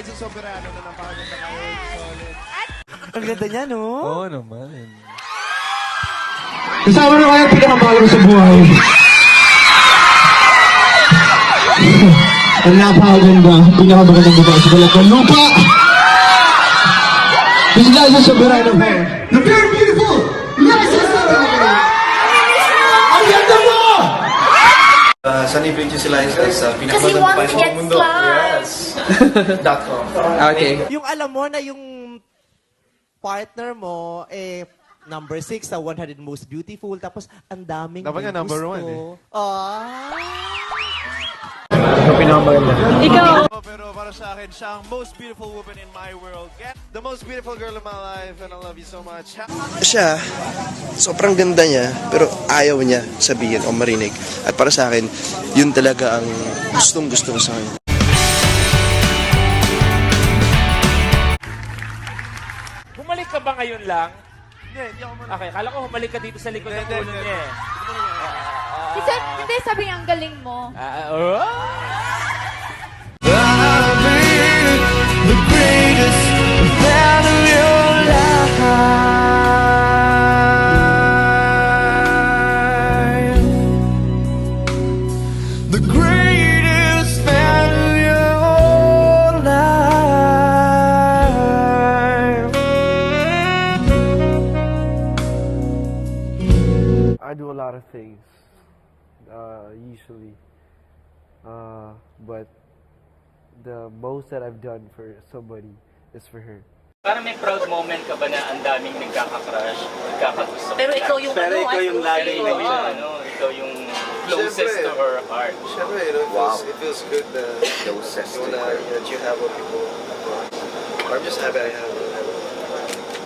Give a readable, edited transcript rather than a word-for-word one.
Liza Soberano na napakaganda ngayon. Solid. Ang ganda niya, no? Oo naman. Kasama na kayo pinakamahal ko sa buhay. Ang napakaganda, pinakamagandang babae sa balat ng lupa. This is Liza Soberano po. The very beautiful Liza Soberano! Ang ganda mo! Sunny Beach si Liza sa Kasi pinakamagandang once país sa gets mundo. live. .com. Okay. Yung alam mo na yung partner mo, number 6 sa 100 Most Beautiful, tapos ang daming Dapat nga may number gusto. 1 Ikaw! Pero para sa akin, siya ang most beautiful woman in my world. Get the most beautiful girl in my life, and I love you so much. Siya, sobrang ganda niya, pero ayaw niya sabihin o marinig. At para sa akin, yun talaga ang gustong-gusto ko sa kanya. Bumalik ka ba ngayon lang? Hindi ako man. Okay, kala ko humalik ka dito sa likod ng ulo niya eh. Hindi, sabi ang galing mo. The greatest fan of your life. The greatest fan of your life. I do a lot of things, usually, but the most that I've done for somebody is for her. Parang may proud moment ka ba na ang daming nagkaka-crush, nagkakagusto? Pero ikaw yung lagi na ikaw yung closest to her heart. Siyempre, it feels good na closest to her. That you have what people want. I'm just happy I have